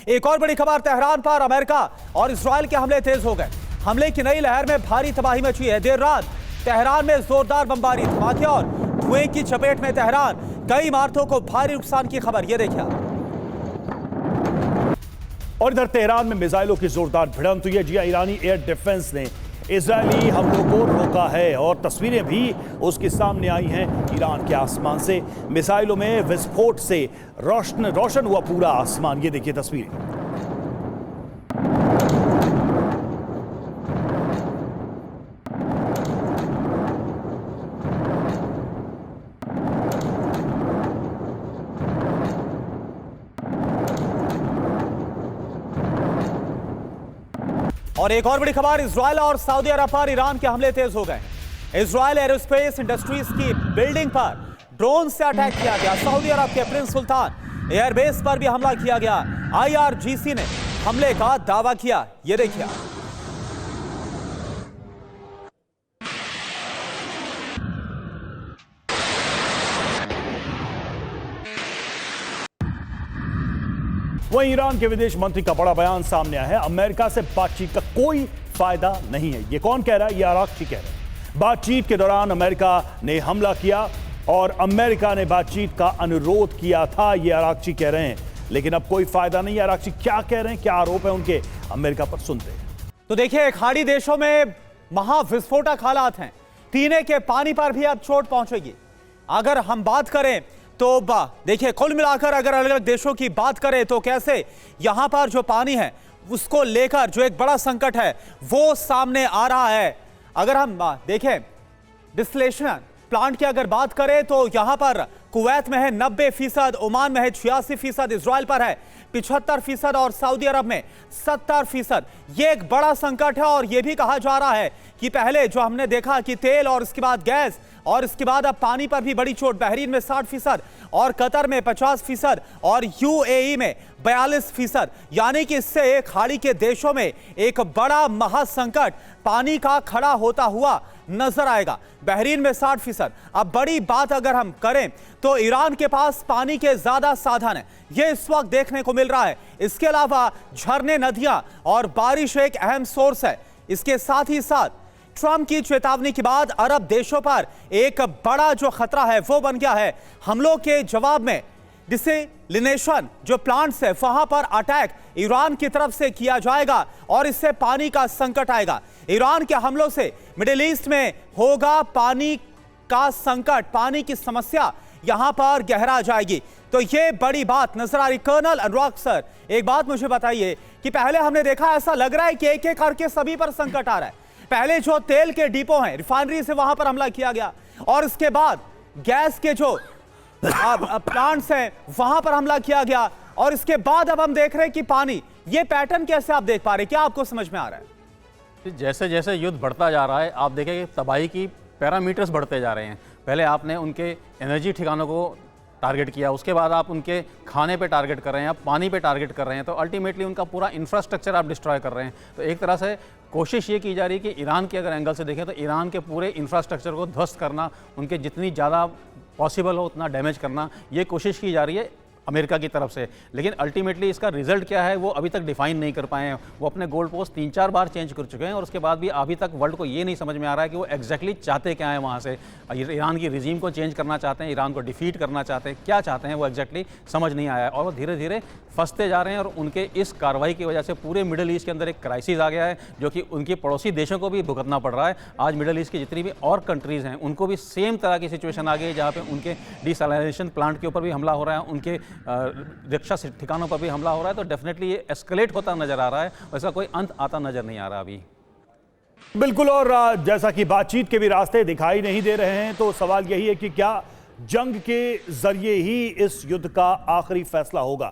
एक और बड़ी खबर, तेहरान पर अमेरिका और इजरायल के हमले तेज हो गए। हमले की नई लहर में भारी तबाही मची है। देर रात तेहरान में जोरदार बमबारी, धमाके और धुएं की चपेट में तेहरान, कई इमारतों को भारी नुकसान की खबर। ये देखिए। और इधर तेहरान में मिसाइलों की जोरदार भिड़ंत हुई है। जी, ईरानी एयर डिफेंस ने इजरायली हमलों को रोका है और तस्वीरें भी उसके सामने आई हैं। ईरान के आसमान से मिसाइलों में विस्फोट से रोशन हुआ पूरा आसमान। ये देखिए तस्वीरें। और एक और बड़ी खबर, इजरायल और सऊदी अरब पर ईरान के हमले तेज हो गए। इजरायल एरोस्पेस इंडस्ट्रीज की बिल्डिंग पर ड्रोन से अटैक किया गया। सऊदी अरब के प्रिंस सुल्तान एयरबेस पर भी हमला किया गया। IRGC ने हमले का दावा किया। ये देखिए। वहीं ईरान के विदेश मंत्री का बड़ा बयान सामने आया है। अमेरिका से बातचीत का कोई फायदा नहीं है। ये कौन कह रहा है? ये आरागची कह रहा है। बातचीत के दौरान अमेरिका ने हमला किया और अमेरिका ने बातचीत का अनुरोध किया था, ये आरागची कह रहे हैं, लेकिन अब कोई फायदा नहीं है। आरागची क्या कह रहे हैं, क्या आरोप है उनके, अमेरिका पर सुनते हैं। तो देखिए, खाड़ी देशों में महाविस्फोटक हालात हैं। पीने के पानी पर भी अब चोट पहुंचेगी। अगर हम बात करें तो देखिए, कुल मिलाकर अगर अलग अलग देशों की बात करें तो कैसे यहां पर जो पानी है उसको लेकर जो एक बड़ा संकट है वो सामने आ रहा है। अगर हम देखें डिस्टिलेशन प्लांट की अगर बात करें तो यहां पर कुवैत में है 90%, ओमान में है 86%, इजराइल पर है 75% और सऊदी अरब में 70%। ये एक बड़ा संकट है और यह भी कहा जा रहा है कि पहले जो हमने देखा कि तेल और इसके बाद गैस और इसके बाद अब पानी पर भी बड़ी चोट। बहरीन में 60% और कतर में 50% और UAE में 42%। यानी कि इससे खाड़ी के देशों में एक बड़ा महासंकट पानी का खड़ा होता हुआ नजर आएगा। बहरीन में 60%। अब बड़ी बात अगर हम करें तो ईरान के पास पानी के ज्यादा साधन है, यह इस वक्त देखने को मिल रहा है। इसके अलावा झरने, नदियां और बारिश एक अहम सोर्स है। इसके साथ ही साथ ट्रंप की चेतावनी के बाद अरब देशों पर एक बड़ा जो खतरा है वो बन गया है। हमलों के जवाब में डिसलिनेशन जो प्लांट्स है वहां पर अटैक ईरान की तरफ से किया जाएगा और इससे पानी का संकट आएगा। ईरान के हमलों से मिडिल ईस्ट में होगा पानी का संकट, पानी की समस्या यहां पर गहरा जाएगी। तो ये बड़ी बात नजर आ रही। कर्नल अनुराग सर, एक बात मुझे बताइए कि पहले हमने देखा, ऐसा लग रहा है कि एक एक करके सभी पर संकट आ रहा है। पहले जो तेल के डिपो हैं, रिफाइनरी से वहां पर हमला किया गया और इसके बाद गैस के जो प्लांट्स हैं वहां पर हमला किया गया और इसके बाद अब हम देख रहे हैं कि पानी। ये पैटर्न कैसे आप देख पा रहे हैं, क्या आपको समझ में आ रहा है? जैसे जैसे युद्ध बढ़ता जा रहा है आप देखें कि तबाही की पैरामीटर्स बढ़ते जा रहे हैं। पहले आपने उनके एनर्जी ठिकानों को टारगेट किया, उसके बाद आप उनके खाने पे टारगेट कर रहे हैं, आप पानी पे टारगेट कर रहे हैं, तो अल्टीमेटली उनका पूरा इंफ्रास्ट्रक्चर आप डिस्ट्रॉय कर रहे हैं। तो एक तरह से कोशिश ये की जा रही है कि ईरान के अगर एंगल से देखें तो ईरान के पूरे इंफ्रास्ट्रक्चर को ध्वस्त करना, उनके जितनी ज़्यादा पॉसिबल हो उतना डैमेज करना, ये कोशिश की जा रही है अमेरिका की तरफ से। लेकिन अल्टीमेटली इसका रिजल्ट क्या है वो अभी तक डिफाइन नहीं कर पाए हैं। वो अपने गोल पोस्ट 3-4 बार चेंज कर चुके हैं और उसके बाद भी अभी तक वर्ल्ड को ये नहीं समझ में आ रहा है कि वो एग्जैक्टली चाहते क्या है वहाँ से। ईरान की रिजीम को चेंज करना चाहते हैं, ईरान को डिफीट करना चाहते हैं, क्या चाहते हैं वो एग्जैक्टली समझ नहीं आया है और वो धीरे धीरे फंसते जा रहे हैं। और उनके इस कार्रवाई की वजह से पूरे मिडिल ईस्ट के अंदर एक क्राइसिस आ गया है जो कि उनके पड़ोसी देशों को भी भुगतना पड़ रहा है। आज मिडिल ईस्ट की जितनी भी और कंट्रीज़ हैं उनको भी सेम तरह की सिचुएशन आ गई है जहाँ पे उनके डिसैलिनेशन प्लांट के ऊपर भी हमला हो रहा है, उनके रक्षा ठिकानों पर भी हमला हो रहा है। तो डेफिनेटली ये एस्केलेट होता नजर आ रहा है, वैसा कोई अंत आता नजर नहीं आ रहा अभी। बिल्कुल। और जैसा कि बातचीत के भी रास्ते दिखाई नहीं दे रहे हैं, तो सवाल यही है कि क्या जंग के जरिए ही इस युद्ध का आखिरी फैसला होगा?